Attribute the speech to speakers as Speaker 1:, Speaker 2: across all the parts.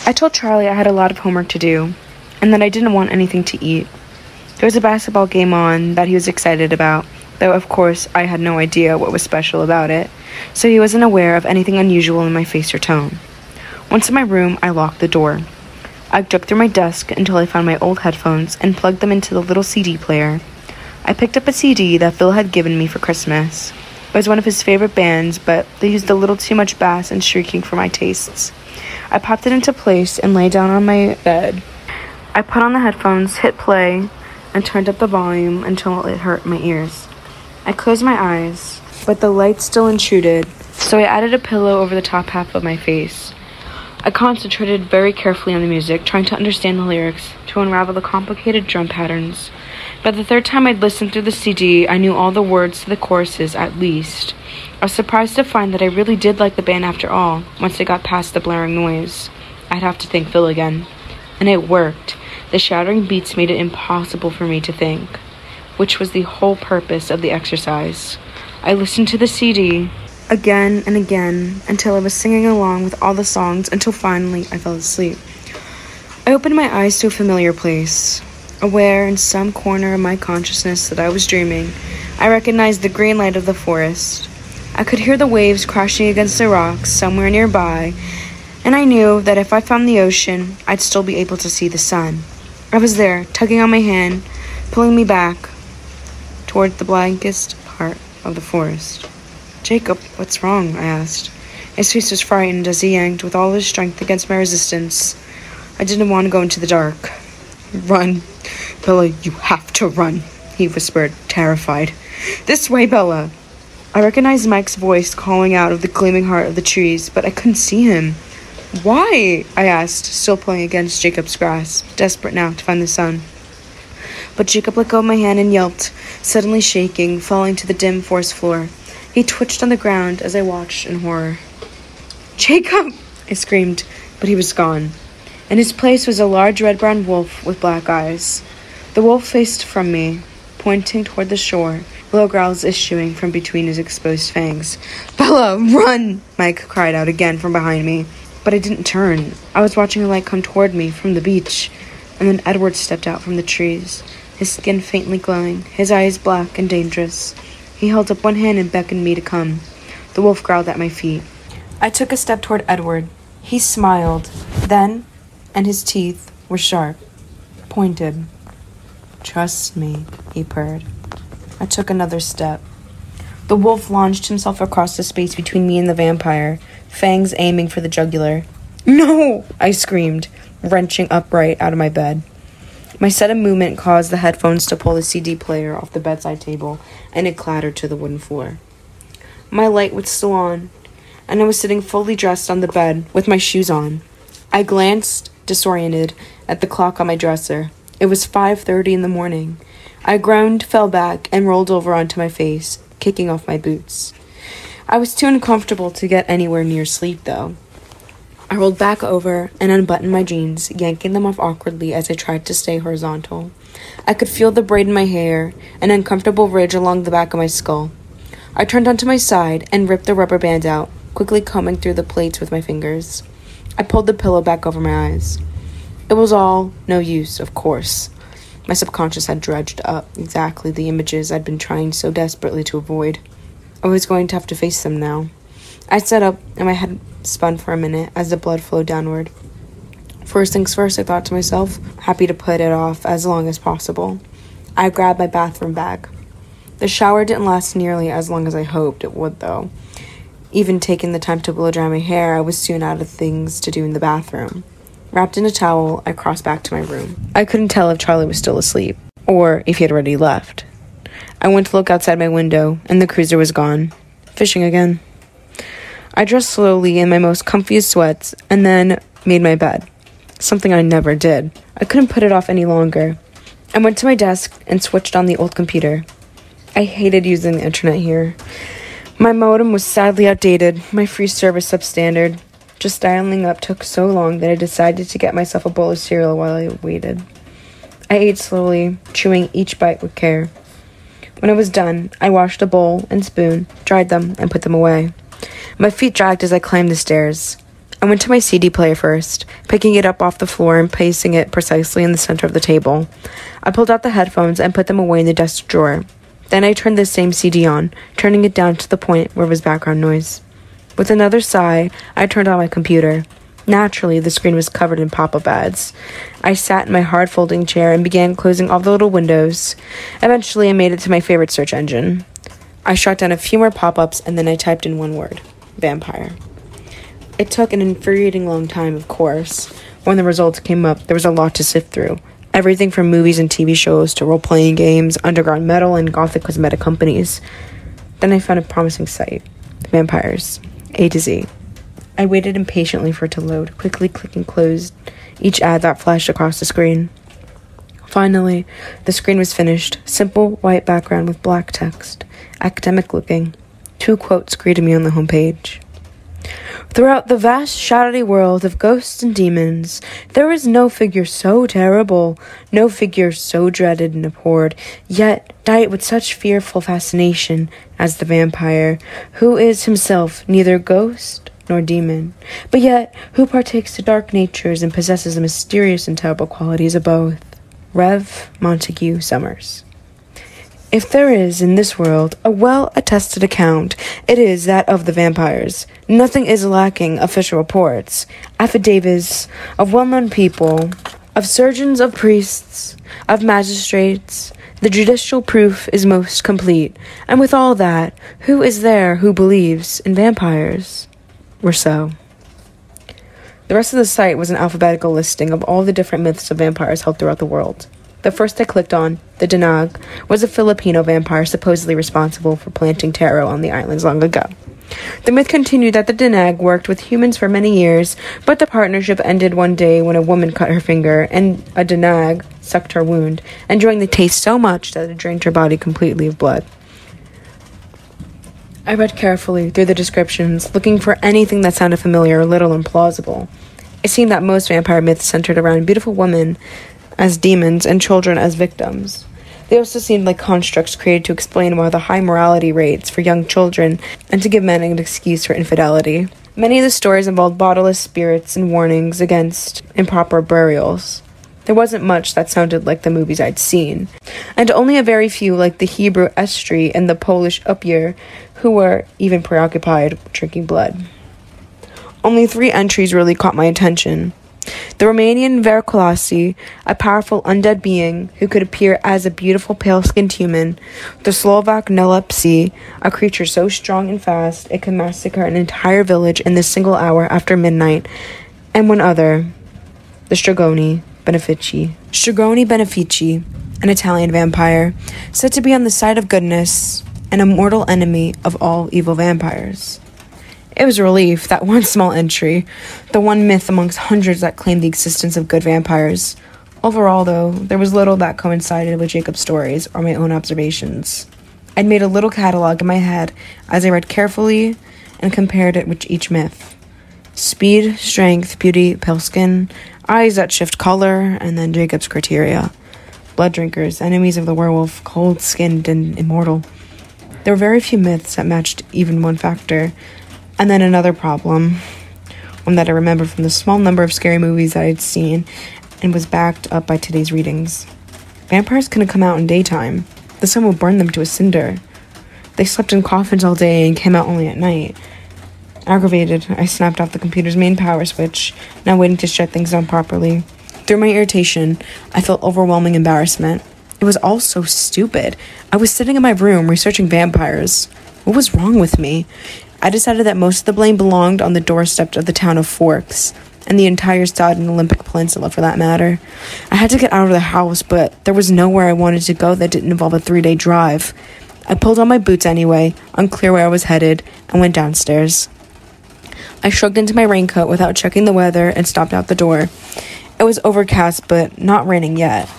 Speaker 1: I told Charlie I had a lot of homework to do, and that I didn't want anything to eat. There was a basketball game on that he was excited about, though of course I had no idea what was special about it, so he wasn't aware of anything unusual in my face or tone. Once in my room, I locked the door. I dug through my desk until I found my old headphones and plugged them into the little CD player. I picked up a CD that Phil had given me for Christmas. It was one of his favorite bands, but they used a little too much bass and shrieking for my tastes. I popped it into place and lay down on my bed. I put on the headphones, hit play, and turned up the volume until it hurt my ears. I closed my eyes, but the light still intruded, so I added a pillow over the top half of my face. I concentrated very carefully on the music, trying to understand the lyrics, to unravel the complicated drum patterns. By the third time I'd listened through the CD, I knew all the words to the choruses, at least. I was surprised to find that I really did like the band after all, once I got past the blaring noise. I'd have to thank Phil again. And it worked. The shattering beats made it impossible for me to think, which was the whole purpose of the exercise. I listened to the CD again and again until I was singing along with all the songs until finally I fell asleep. I opened my eyes to a familiar place. Aware in some corner of my consciousness that I was dreaming, I recognized the green light of the forest. I could hear the waves crashing against the rocks somewhere nearby, and I knew that if I found the ocean, I'd still be able to see the sun. I was there, tugging on my hand, pulling me back toward the blankest part of the forest. "Jacob, what's wrong?" I asked. His face was frightened as he yanked with all his strength against my resistance. I didn't want to go into the dark. "Run, Bella, you have to run," he whispered, terrified. "This way, Bella." I recognized Mike's voice calling out of the gleaming heart of the trees, but I couldn't see him. "Why?" I asked, still pulling against Jacob's grasp, desperate now to find the sun. But Jacob let go of my hand and yelped, suddenly shaking, falling to the dim forest floor. He twitched on the ground as I watched in horror. "Jacob!" I screamed, but he was gone. In his place was a large red-brown wolf with black eyes. The wolf faced from me, pointing toward the shore, low growls issuing from between his exposed fangs. "Bella, run!" Mike cried out again from behind me. But I didn't turn. I was watching a light come toward me from the beach, and then Edward stepped out from the trees, his skin faintly glowing, his eyes black and dangerous. He held up one hand and beckoned me to come. The wolf growled at my feet. I took a step toward Edward. He smiled, then, and his teeth were sharp, pointed. "Trust me," he purred. I took another step. The wolf launched himself across the space between me and the vampire, fangs aiming for the jugular. "No!" I screamed, wrenching upright out of my bed. My sudden movement caused the headphones to pull the CD player off the bedside table, and it clattered to the wooden floor. My light was still on, and I was sitting fully dressed on the bed with my shoes on. I glanced, disoriented, at the clock on my dresser. It was 5:30 in the morning. I groaned, fell back, and rolled over onto my face, kicking off my boots. I was too uncomfortable to get anywhere near sleep, though. I rolled back over and unbuttoned my jeans, yanking them off awkwardly as I tried to stay horizontal. I could feel the braid in my hair, an uncomfortable ridge along the back of my skull. I turned onto my side and ripped the rubber band out, quickly combing through the plaits with my fingers. I pulled the pillow back over my eyes. It was all no use, of course. My subconscious had dredged up exactly the images I'd been trying so desperately to avoid. I was going to have to face them now. I sat up, and my head spun for a minute as the blood flowed downward. First things first, I thought to myself, happy to put it off as long as possible. I grabbed my bathroom bag. The shower didn't last nearly as long as I hoped it would, though. Even taking the time to blow dry my hair, I was soon out of things to do in the bathroom. Wrapped in a towel, I crossed back to my room. I couldn't tell if Charlie was still asleep, or if he had already left. I went to look outside my window, and the cruiser was gone. Fishing again. I dressed slowly in my most comfiest sweats, and then made my bed. Something I never did. I couldn't put it off any longer. I went to my desk and switched on the old computer. I hated using the internet here. My modem was sadly outdated, my free service substandard. Just dialing up took so long that I decided to get myself a bowl of cereal while I waited. I ate slowly, chewing each bite with care. When I was done, I washed a bowl and spoon, dried them, and put them away. My feet dragged as I climbed the stairs. I went to my CD player first, picking it up off the floor and placing it precisely in the center of the table. I pulled out the headphones and put them away in the desk drawer. Then I turned the same CD on, turning it down to the point where it was background noise. With another sigh, I turned on my computer. Naturally, the screen was covered in pop-up ads. I sat in my hard folding chair and began closing all the little windows. Eventually, I made it to my favorite search engine. I shot down a few more pop-ups and then I typed in one word: vampire. It took an infuriating long time, of course. When the results came up, there was a lot to sift through. Everything from movies and TV shows to role-playing games, underground metal, and gothic cosmetic companies. Then I found a promising site: vampires, A to Z. I waited impatiently for it to load, quickly clicking close each ad that flashed across the screen. Finally, the screen was finished. Simple white background with black text. Academic looking. 2 quotes greeted me on the homepage. Throughout the vast, shadowy world of ghosts and demons, there is no figure so terrible, no figure so dreaded and abhorred, yet dight with such fearful fascination as the vampire, who is himself neither ghost nor demon, but yet who partakes the dark natures and possesses the mysterious and terrible qualities of both. Rev. Montague Summers. If there is in this world a well-attested account, it is that of the vampires. Nothing is lacking: official reports, affidavits of well-known people, of surgeons, of priests, of magistrates. The judicial proof is most complete. And with all that, who is there who believes in vampires? Rousseau. The rest of the site was an alphabetical listing of all the different myths of vampires held throughout the world. The first I clicked on, the Danag, was a Filipino vampire supposedly responsible for planting taro on the islands long ago. The myth continued that the Danag worked with humans for many years, but the partnership ended one day when a woman cut her finger, and a Danag sucked her wound, enjoying the taste so much that it drained her body completely of blood. I read carefully through the descriptions, looking for anything that sounded familiar or little implausible. It seemed that most vampire myths centered around beautiful women as demons and children as victims. They also seemed like constructs created to explain why the high morality rates for young children and to give men an excuse for infidelity. Many of the stories involved bodiless spirits and warnings against improper burials. There wasn't much that sounded like the movies I'd seen, and only a very few like the Hebrew Estri and the Polish Upir, who were even preoccupied with drinking blood. Only 3 entries really caught my attention. The Romanian Verculasi, a powerful undead being who could appear as a beautiful pale-skinned human. The Slovak Nelepsi, a creature so strong and fast it could massacre an entire village in this single hour after midnight. And one other, the Stragoni Benefici. Stragoni Benefici, an Italian vampire, said to be on the side of goodness and a mortal enemy of all evil vampires. It was a relief, that one small entry, the one myth amongst hundreds that claimed the existence of good vampires. Overall, though, there was little that coincided with Jacob's stories or my own observations. I'd made a little catalog in my head as I read carefully and compared it with each myth. Speed, strength, beauty, pale skin, eyes that shift color, and then Jacob's criteria. Blood drinkers, enemies of the werewolf, cold-skinned and immortal. There were very few myths that matched even one factor. And then another problem, one that I remember from the small number of scary movies that I'd seen and was backed up by today's readings. Vampires couldn't come out in daytime. The sun would burn them to a cinder. They slept in coffins all day and came out only at night. Aggravated, I snapped off the computer's main power switch, now waiting to shut things down properly. Through my irritation, I felt overwhelming embarrassment. It was all so stupid. I was sitting in my room researching vampires. What was wrong with me? I decided that most of the blame belonged on the doorstep of the town of Forks, and the entire Southern Olympic Peninsula for that matter. I had to get out of the house, but there was nowhere I wanted to go that didn't involve a 3-day drive. I pulled on my boots anyway, unclear where I was headed, and went downstairs. I shrugged into my raincoat without checking the weather and stopped out the door. It was overcast, but not raining yet.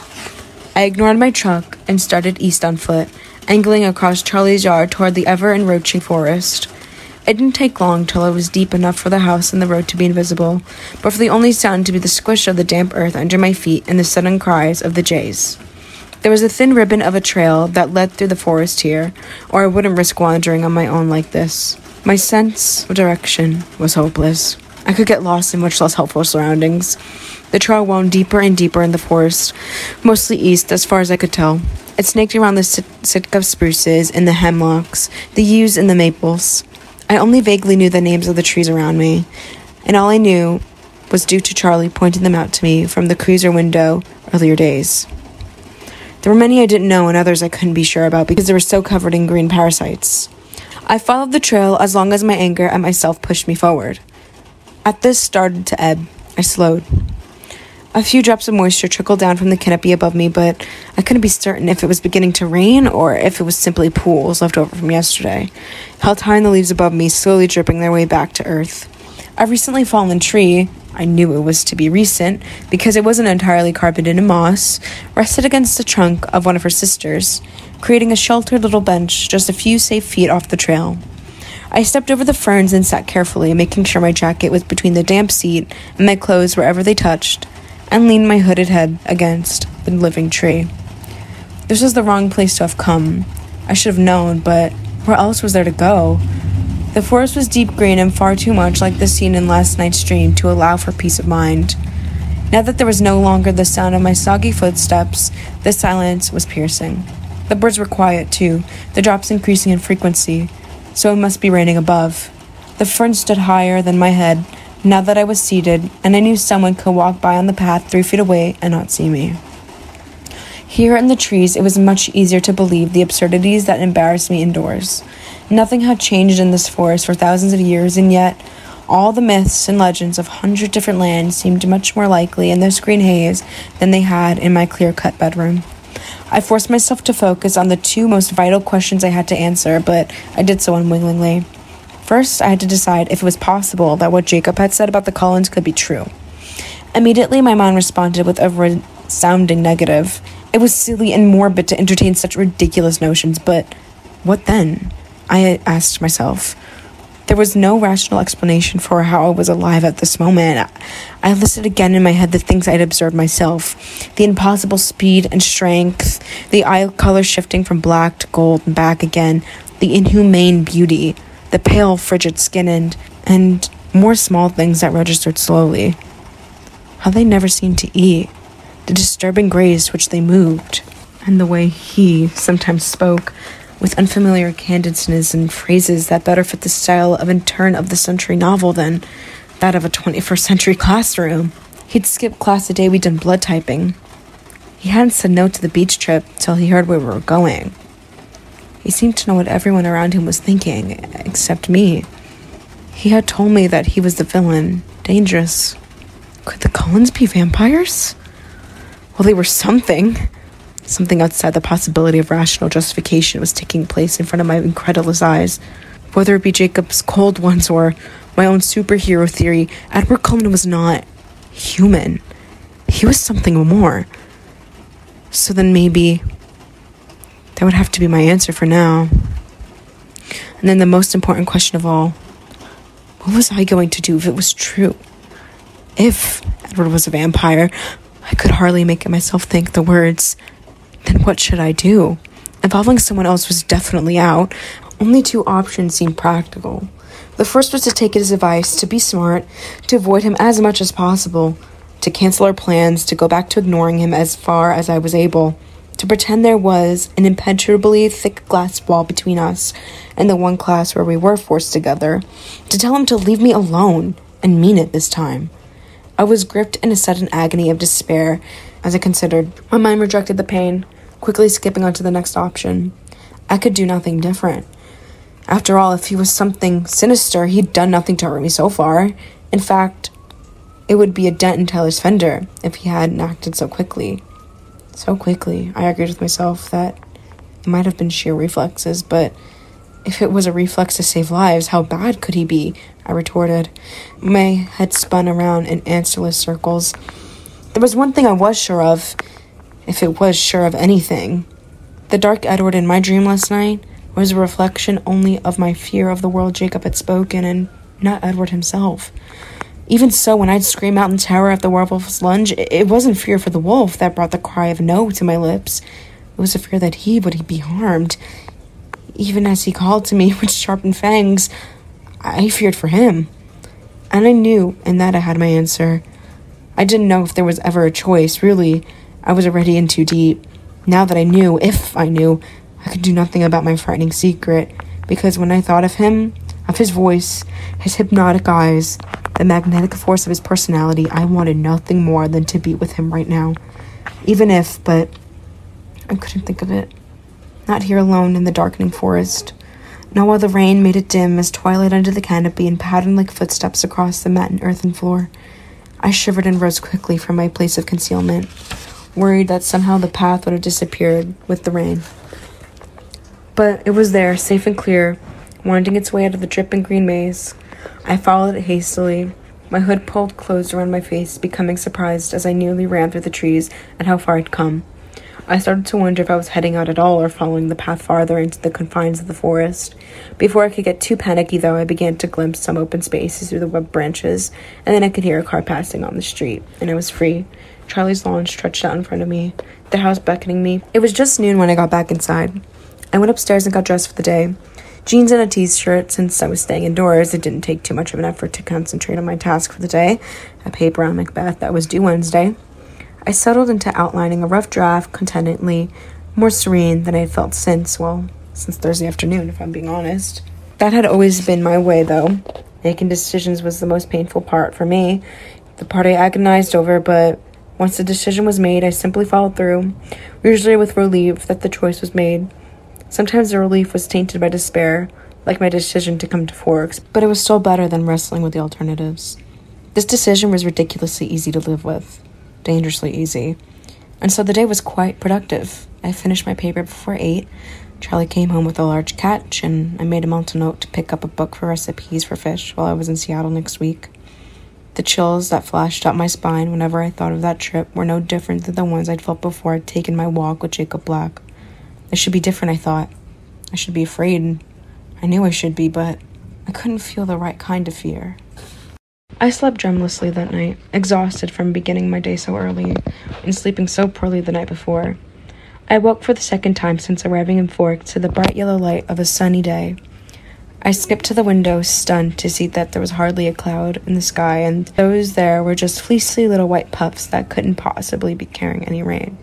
Speaker 1: I ignored my truck and started east on foot, angling across Charlie's yard toward the ever-encroaching forest. It didn't take long till I was deep enough for the house and the road to be invisible, but for the only sound to be the squish of the damp earth under my feet and the sudden cries of the jays. There was a thin ribbon of a trail that led through the forest here, or I wouldn't risk wandering on my own like this. My sense of direction was hopeless. I could get lost in much less helpful surroundings. The trail wound deeper and deeper in the forest, mostly east as far as I could tell. It snaked around the Sitka spruces and the hemlocks, the yews and the maples. I only vaguely knew the names of the trees around me, and all I knew was due to Charlie pointing them out to me from the cruiser window earlier days. There were many I didn't know and others I couldn't be sure about because they were so covered in green parasites. I followed the trail as long as my anger at myself pushed me forward. As this started to ebb, I slowed. A few drops of moisture trickled down from the canopy above me, but I couldn't be certain if it was beginning to rain or if it was simply pools left over from yesterday, held high in the leaves above me, slowly dripping their way back to earth. A recently fallen tree, I knew it was to be recent because it wasn't entirely carpeted in moss, rested against the trunk of one of her sisters, creating a sheltered little bench just a few safe feet off the trail. I stepped over the ferns and sat carefully, making sure my jacket was between the damp seat and my clothes wherever they touched, and leaned my hooded head against the living tree. This was the wrong place to have come. I should have known, but where else was there to go? The forest was deep green and far too much like the scene in last night's dream to allow for peace of mind. Now that there was no longer the sound of my soggy footsteps, the silence was piercing. The birds were quiet, too, the drops increasing in frequency, so it must be raining above. The fern stood higher than my head, now that I was seated, and I knew someone could walk by on the path 3 feet away and not see me. Here in the trees, it was much easier to believe the absurdities that embarrassed me indoors. Nothing had changed in this forest for thousands of years, and yet all the myths and legends of 100 different lands seemed much more likely in this green haze than they had in my clear-cut bedroom. I forced myself to focus on the 2 most vital questions I had to answer, but I did so unwillingly. First, I had to decide if it was possible that what Jacob had said about the Cullens could be true. Immediately, my mind responded with a resounding negative. It was silly and morbid to entertain such ridiculous notions, but what then? I asked myself. There was no rational explanation for how I was alive at this moment. I listed again in my head the things I had observed myself. The impossible speed and strength, the eye color shifting from black to gold and back again, the inhumane beauty, the pale, frigid skin, and more small things that registered slowly. How they never seemed to eat, the disturbing grace which they moved, and the way he sometimes spoke with unfamiliar candidness and phrases that better fit the style of a turn-of-the-century novel than that of a 21st century classroom. He'd skipped class the day we'd done blood typing. He hadn't said no to the beach trip till he heard where we were going. He seemed to know what everyone around him was thinking, except me. He had told me that he was the villain, dangerous. Could the Cullens be vampires? Well, they were something. Something outside the possibility of rational justification was taking place in front of my incredulous eyes. Whether it be Jacob's cold ones or my own superhero theory, Edward Cullen was not human. He was something more. So then maybe that would have to be my answer for now. And then the most important question of all, what was I going to do if it was true? If Edward was a vampire, I could hardly make myself think the words. Then what should I do? Involving someone else was definitely out. Only 2 options seemed practical. The first was to take his advice, to be smart, to avoid him as much as possible, to cancel our plans, to go back to ignoring him as far as I was able, to pretend there was an impenetrably thick glass wall between us and the one class where we were forced together, to tell him to leave me alone, and mean it this time. I was gripped in a sudden agony of despair as I considered. My mind rejected the pain, quickly skipping on to the next option. I could do nothing different. After all, if he was something sinister, he'd done nothing to hurt me so far. In fact, it would be a dent in Tyler's fender if he hadn't acted so quickly. So quickly, I argued with myself that it might have been sheer reflexes, but if it was a reflex to save lives, how bad could he be? I retorted. My head spun around in answerless circles. There was one thing I was sure of, if it was sure of anything. The dark Edward in my dream last night was a reflection only of my fear of the world Jacob had spoken, and not Edward himself. Even so, when I'd scream out in terror at the werewolf's lunge, it wasn't fear for the wolf that brought the cry of no to my lips. It was a fear that he would be harmed. Even as he called to me with sharpened fangs, I feared for him. And I knew in that I had my answer. I didn't know if there was ever a choice, really. I was already in too deep. Now that I knew, if I knew, I could do nothing about my frightening secret, because when I thought of him, of his voice, his hypnotic eyes, the magnetic force of his personality, I wanted nothing more than to be with him right now. But I couldn't think of it. Not here alone in the darkening forest. Not while the rain made it dim as twilight under the canopy and patterned like footsteps across the matten earthen floor. I shivered and rose quickly from my place of concealment, worried that somehow the path would have disappeared with the rain. But it was there, safe and clear, winding its way out of the dripping green maze. I followed it hastily, my hood pulled closed around my face, becoming surprised as I nearly ran through the trees at how far I'd come. I started to wonder if I was heading out at all or following the path farther into the confines of the forest. Before I could get too panicky, though, I began to glimpse some open spaces through the web branches, and then I could hear a car passing on the street, and I was free. Charlie's lawn stretched out in front of me, the house beckoning me. It was just noon when I got back inside. I went upstairs and got dressed for the day. Jeans and a t-shirt. Since I was staying indoors, it didn't take too much of an effort to concentrate on my task for the day, a paper on Macbeth that was due Wednesday. I settled into outlining a rough draft contentedly, more serene than I had felt since Thursday afternoon, if I'm being honest. That had always been my way, though. Making decisions was the most painful part for me, the part I agonized over, but once the decision was made, I simply followed through, usually with relief that the choice was made. Sometimes the relief was tainted by despair, like my decision to come to Forks, but it was still better than wrestling with the alternatives. This decision was ridiculously easy to live with, dangerously easy, and so the day was quite productive. I finished my paper before 8. Charlie came home with a large catch, and I made a mental note to pick up a book for recipes for fish while I was in Seattle next week. The chills that flashed up my spine whenever I thought of that trip were no different than the ones I'd felt before I'd taken my walk with Jacob Black. I should be different, I thought. I should be afraid. I knew I should be, but I couldn't feel the right kind of fear. I slept dreamlessly that night, exhausted from beginning my day so early and sleeping so poorly the night before. I woke for the second time since arriving in Forks to the bright yellow light of a sunny day. I skipped to the window, stunned to see that there was hardly a cloud in the sky, and those there were just fleecy little white puffs that couldn't possibly be carrying any rain.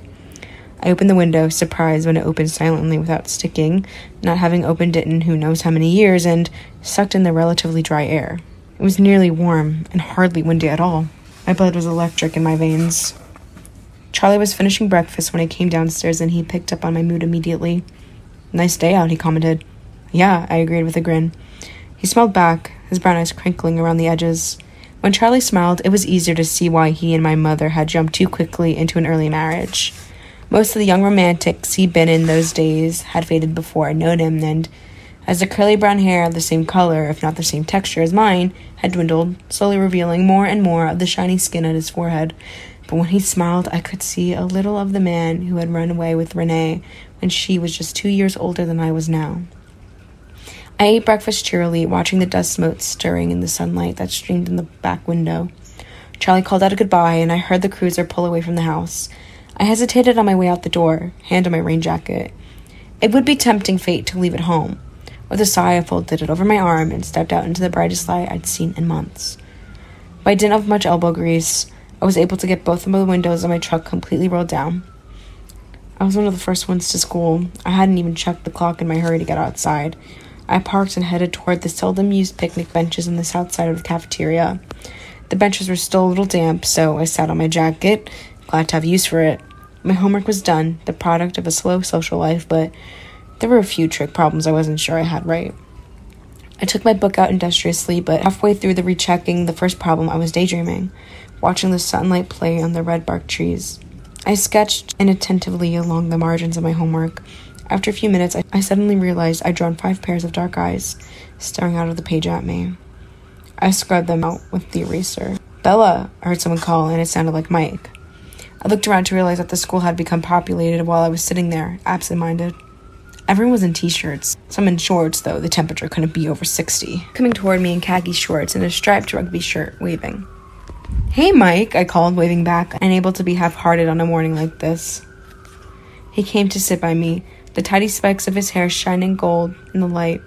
Speaker 1: I opened the window, surprised when it opened silently without sticking, not having opened it in who knows how many years, and sucked in the relatively dry air. It was nearly warm and hardly windy at all. My blood was electric in my veins. Charlie was finishing breakfast when I came downstairs, and he picked up on my mood immediately. "Nice day out," he commented. "Yeah," I agreed with a grin. He smiled back, his brown eyes crinkling around the edges. When Charlie smiled, it was easier to see why he and my mother had jumped too quickly into an early marriage. Most of the young romantics he'd been in those days had faded before I'd known him, and as the curly brown hair, the same color, if not the same texture as mine, had dwindled, slowly revealing more and more of the shiny skin at his forehead. But when he smiled, I could see a little of the man who had run away with Renee when she was just 2 years older than I was now. I ate breakfast cheerily, watching the dust motes stirring in the sunlight that streamed in the back window. Charlie called out a goodbye, and I heard the cruiser pull away from the house. I hesitated on my way out the door, hand on my rain jacket. It would be tempting fate to leave it home. With a sigh, I folded it over my arm and stepped out into the brightest light I'd seen in months. By dint of much elbow grease, I was able to get both of the windows of my truck completely rolled down. I was one of the first ones to school. I hadn't even checked the clock in my hurry to get outside. I parked and headed toward the seldom-used picnic benches on the south side of the cafeteria. The benches were still a little damp, so I sat on my jacket, glad to have use for it. My homework was done, the product of a slow social life, but there were a few trick problems I wasn't sure I had right. I took my book out industriously, but halfway through the rechecking the first problem, I was daydreaming, watching the sunlight play on the red bark trees. I sketched inattentively along the margins of my homework. After a few minutes, I suddenly realized I'd drawn 5 pairs of dark eyes, staring out of the page at me. I scrubbed them out with the eraser. "Bella!" I heard someone call, and it sounded like Mike. I looked around to realize that the school had become populated while I was sitting there, absent-minded. Everyone was in t-shirts, some in shorts, though the temperature couldn't be over 60. Coming toward me in khaki shorts and a striped rugby shirt, waving. "Hey, Mike," I called, waving back, unable to be half-hearted on a morning like this. He came to sit by me, the tidy spikes of his hair shining gold in the light,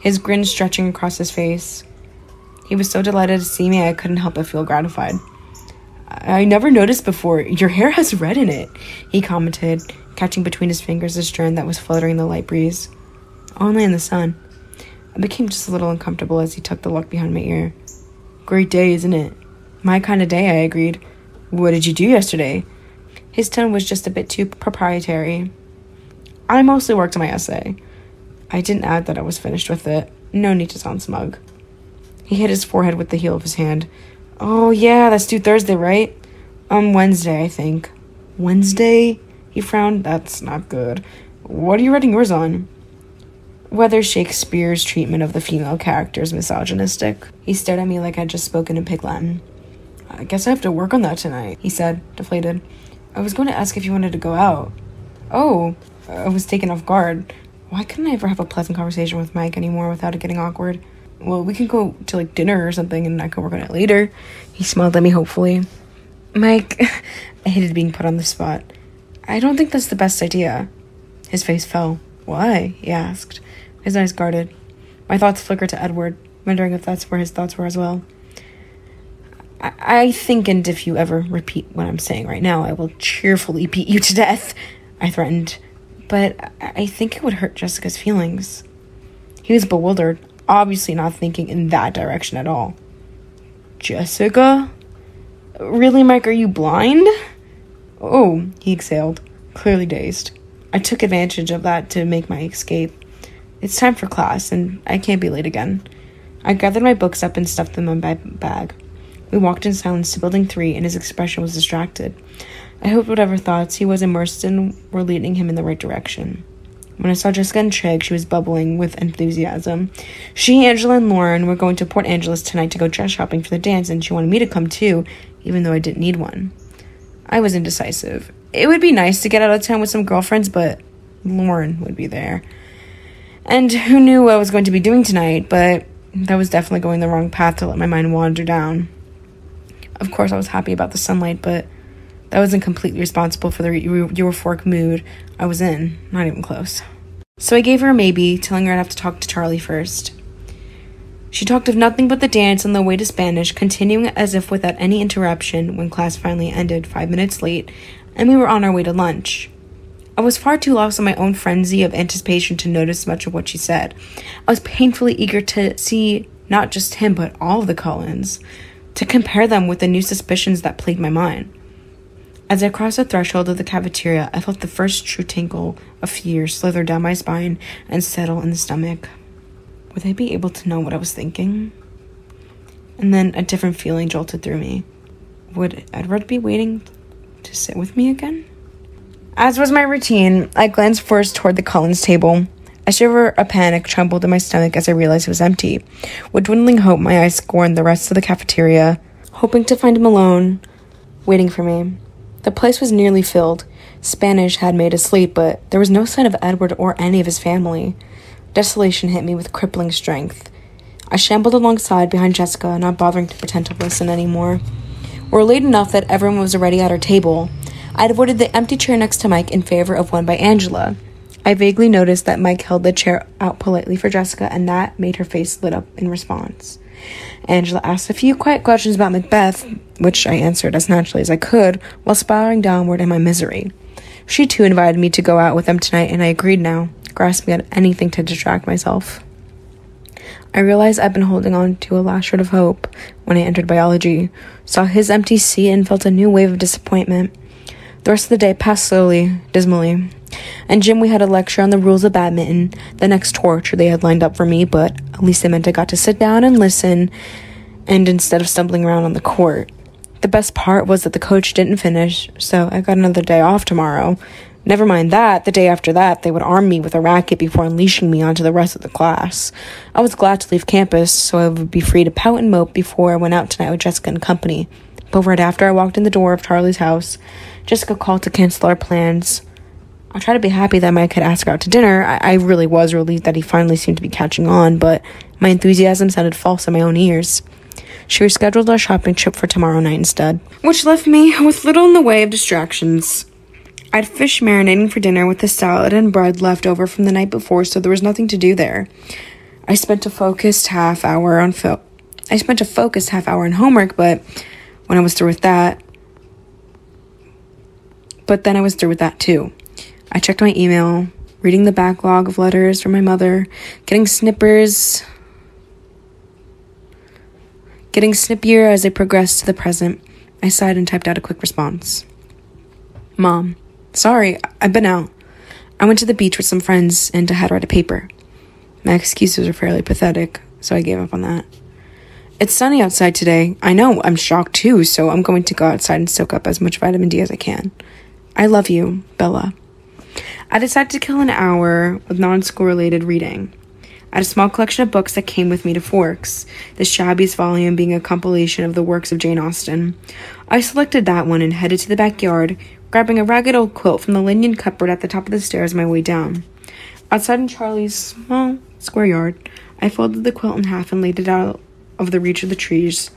Speaker 1: his grin stretching across his face. He was so delighted to see me, I couldn't help but feel gratified. I never noticed before. Your hair has red in it, he commented, catching between his fingers a strand that was fluttering in the light breeze. Only in the sun. I became just a little uncomfortable as he tucked the lock behind my ear. Great day, isn't it? My kind of day, I agreed. What did you do yesterday? His tone was just a bit too proprietary. I mostly worked on my essay. I didn't add that I was finished with it. No need to sound smug. He hit his forehead with the heel of his hand. Oh, yeah, that's due Thursday, right? Wednesday, I think. Wednesday? He frowned. That's not good. What are you writing yours on? Whether Shakespeare's treatment of the female character is misogynistic. He stared at me like I'd just spoken in pig Latin. I guess I have to work on that tonight, he said, deflated. I was going to ask if you wanted to go out. Oh, I was taken off guard. Why couldn't I ever have a pleasant conversation with Mike anymore without it getting awkward? Well, we can go to, dinner or something, and I can work on it later. He smiled at me hopefully. Mike, I hated being put on the spot. I don't think that's the best idea. His face fell. Why? He asked, his eyes guarded. My thoughts flickered to Edward, wondering if that's where his thoughts were as well. I think, and if you ever repeat what I'm saying right now, I will cheerfully beat you to death, I threatened. But I think it would hurt Jessica's feelings. He was bewildered, obviously not thinking in that direction at all. Jessica? Really, Mike, are you blind? Oh, he exhaled, clearly dazed. I took advantage of that to make my escape. It's time for class, and I can't be late again. I gathered my books up and stuffed them in my bag. We walked in silence to Building 3, and his expression was distracted. I hoped whatever thoughts he was immersed in were leading him in the right direction. When I saw Jessica and Trig, she was bubbling with enthusiasm. She, Angela, and Lauren were going to Port Angeles tonight to go dress shopping for the dance, and she wanted me to come too, even though I didn't need one. I was indecisive. It would be nice to get out of town with some girlfriends, but Lauren would be there. And who knew what I was going to be doing tonight, but that was definitely going the wrong path to let my mind wander down. Of course, I was happy about the sunlight, but that wasn't completely responsible for the euphoric mood I was in. Not even close. So I gave her a maybe, telling her I'd have to talk to Charlie first. She talked of nothing but the dance on the way to Spanish, continuing as if without any interruption when class finally ended 5 minutes late, and we were on our way to lunch. I was far too lost in my own frenzy of anticipation to notice much of what she said. I was painfully eager to see not just him, but all of the Cullens, to compare them with the new suspicions that plagued my mind. As I crossed the threshold of the cafeteria, I felt the first true tingle of fear slither down my spine and settle in the stomach. Would they be able to know what I was thinking? And then a different feeling jolted through me. Would Edward be waiting to sit with me again? As was my routine, I glanced first toward the Cullens table. A shiver of panic trembled in my stomach as I realized it was empty. With dwindling hope, my eyes scorned the rest of the cafeteria, hoping to find him alone, waiting for me. The place was nearly filled. Spanish had made us sleep, but there was no sign of Edward or any of his family. Desolation hit me with crippling strength. I shambled alongside behind Jessica, not bothering to pretend to listen anymore. We were late enough that everyone was already at our table. I'd avoided the empty chair next to Mike in favor of one by Angela. I vaguely noticed that Mike held the chair out politely for Jessica, and that made her face lit up in response. Angela asked a few quiet questions about Macbeth, which I answered as naturally as I could, while spiraling downward in my misery. She too invited me to go out with them tonight, and I agreed now, grasping at anything to distract myself. I realized I'd been holding on to a last shred of hope when I entered biology, saw his empty seat, and felt a new wave of disappointment. The rest of the day passed slowly, dismally. In gym, we had a lecture on the rules of badminton, the next torture they had lined up for me, but at least it meant I got to sit down and listen, and instead of stumbling around on the court. The best part was that the coach didn't finish, so I got another day off tomorrow. Never mind that, the day after that, they would arm me with a racket before unleashing me onto the rest of the class. I was glad to leave campus, so I would be free to pout and mope before I went out tonight with Jessica and company. But right after I walked in the door of Charlie's house, Jessica called to cancel our plans. I tried to be happy that Mike had asked her out to dinner. I really was relieved that he finally seemed to be catching on, but my enthusiasm sounded false in my own ears. She rescheduled our shopping trip for tomorrow night instead, which left me with little in the way of distractions. I had fish marinating for dinner with the salad and bread left over from the night before, so there was nothing to do there. I spent a focused half hour on I spent a focused half hour on homework, but when I was through with that, then I was through with that too. I checked my email, reading the backlog of letters from my mother, getting snippier as I progressed to the present. I sighed and typed out a quick response. Mom, sorry, I've been out. I went to the beach with some friends and had to write a paper. My excuses were fairly pathetic, so I gave up on that. It's sunny outside today. I know, I'm shocked too, so I'm going to go outside and soak up as much vitamin D as I can. I love you, Bella. I decided to kill an hour with non-school related reading. I had a small collection of books that came with me to Forks, the shabbiest volume being a compilation of the works of Jane Austen. I selected that one and headed to the backyard, grabbing a ragged old quilt from the linen cupboard at the top of the stairs on my way down. Outside in Charlie's small square yard, I folded the quilt in half and laid it out of the reach of the trees'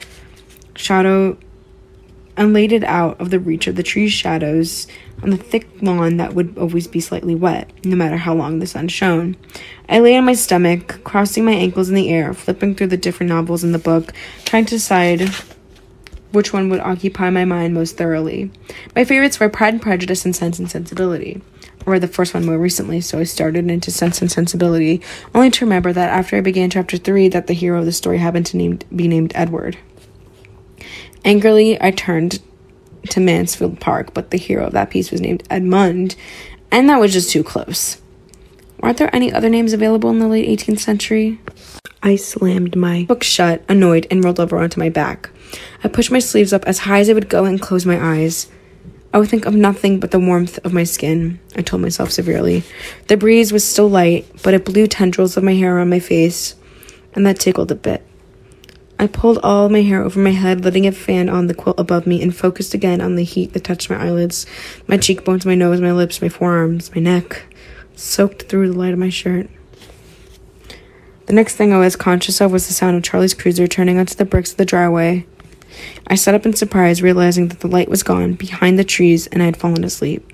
Speaker 1: shadows on the thick lawn that would always be slightly wet, no matter how long the sun shone. I lay on my stomach, crossing my ankles in the air, flipping through the different novels in the book, trying to decide which one would occupy my mind most thoroughly. My favorites were Pride and Prejudice and Sense and Sensibility. I read the first one more recently, so I started into Sense and Sensibility, only to remember that after I began chapter 3 that the hero of the story happened to be named Edward. Angrily, I turned to Mansfield Park, but the hero of that piece was named Edmund, and that was just too close. Weren't there any other names available in the late 18th century? I slammed my book shut, annoyed, and rolled over onto my back. I pushed my sleeves up as high as I would go and closed my eyes. I would think of nothing but the warmth of my skin, I told myself severely. The breeze was still light, but it blew tendrils of my hair on my face, and that tickled a bit. I pulled all my hair over my head, letting it fan on the quilt above me, and focused again on the heat that touched my eyelids, my cheekbones, my nose, my lips, my forearms, my neck, soaked through the light of my shirt. The next thing I was conscious of was the sound of Charlie's cruiser turning onto the bricks of the driveway. I sat up in surprise, realizing that the light was gone behind the trees and I had fallen asleep.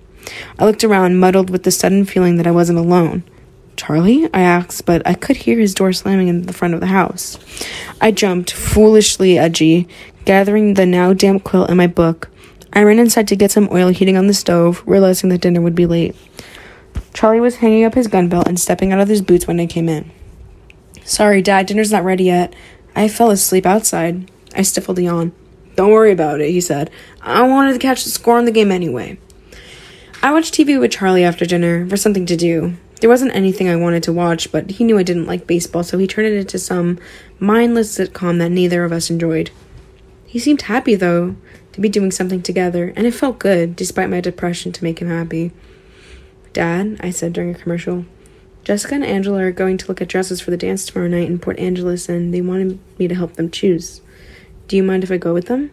Speaker 1: I looked around, muddled with the sudden feeling that I wasn't alone. Charlie? I asked, but I could hear his door slamming in the front of the house. I jumped, foolishly edgy, gathering the now damp quilt and my book. I ran inside to get some oil heating on the stove, realizing that dinner would be late. Charlie was hanging up his gun belt and stepping out of his boots when I came in. Sorry, Dad, dinner's not ready yet. I fell asleep outside. I stifled a yawn. Don't worry about it, he said. I wanted to catch the score on the game anyway. I watched TV with Charlie after dinner for something to do. There wasn't anything I wanted to watch, but he knew I didn't like baseball, so he turned it into some mindless sitcom that neither of us enjoyed. He seemed happy, though, to be doing something together, and it felt good, despite my depression, to make him happy. Dad, I said during a commercial, Jessica and Angela are going to look at dresses for the dance tomorrow night in Port Angeles, and they wanted me to help them choose. Do you mind if I go with them?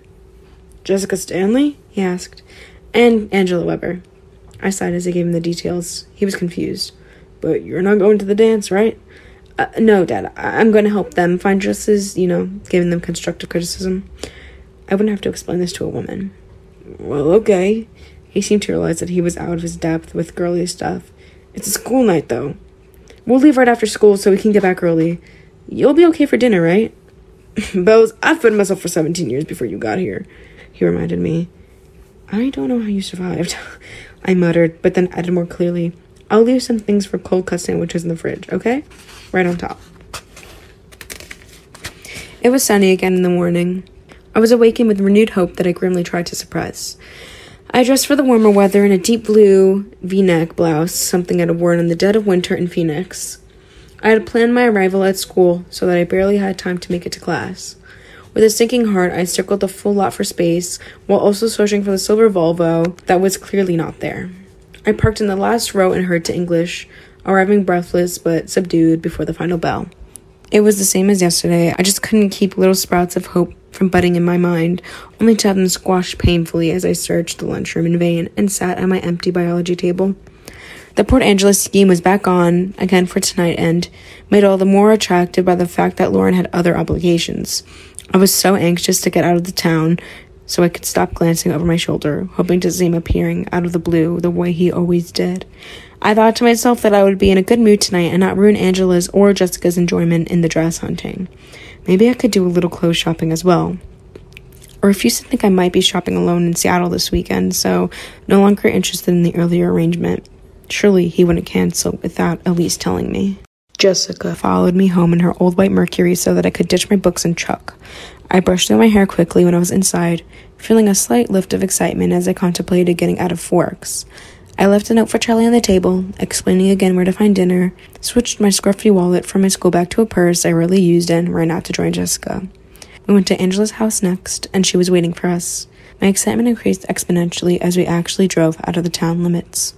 Speaker 1: Jessica Stanley? He asked. And Angela Weber. I sighed as I gave him the details. He was confused. But you're not going to the dance, right? No, Dad. I'm going to help them find dresses, giving them constructive criticism. I wouldn't have to explain this to a woman. Well, okay. He seemed to realize that he was out of his depth with girly stuff. It's a school night, though. We'll leave right after school so we can get back early. You'll be okay for dinner, right? Bells, I've fed myself for 17 years before you got here, he reminded me. I don't know how you survived, I muttered, but then added more clearly. I'll leave some things for cold cut sandwiches in the fridge, okay? Right on top. It was sunny again in the morning. I was awakened with renewed hope that I grimly tried to suppress. I dressed for the warmer weather in a deep blue V-neck blouse, something I'd have worn in the dead of winter in Phoenix. I had planned my arrival at school so that I barely had time to make it to class. With a sinking heart, I circled the full lot for space, while also searching for the silver Volvo that was clearly not there. I parked in the last row and hurried to English, arriving breathless but subdued before the final bell. It was the same as yesterday. I just couldn't keep little sprouts of hope from budding in my mind, only to have them squashed painfully as I searched the lunchroom in vain and sat at my empty biology table. The Port Angeles scheme was back on again for tonight and made all the more attractive by the fact that Lauren had other obligations. I was so anxious to get out of the town so I could stop glancing over my shoulder, hoping to see him appearing out of the blue the way he always did. I thought to myself that I would be in a good mood tonight and not ruin Angela's or Jessica's enjoyment in the dress hunting. maybe I could do a little clothes shopping as well. Or if you think I might be shopping alone in Seattle this weekend, so no longer interested in the earlier arrangement. Surely he wouldn't cancel without at least telling me. Jessica followed me home in her old white Mercury so that I could ditch my books and truck. I brushed through my hair quickly when I was inside, feeling a slight lift of excitement as I contemplated getting out of Forks. I left a note for Charlie on the table, explaining again where to find dinner, switched my scruffy wallet from my school bag to a purse I rarely used, and ran out to join Jessica. We went to Angela's house next, and she was waiting for us. My excitement increased exponentially as we actually drove out of the town limits.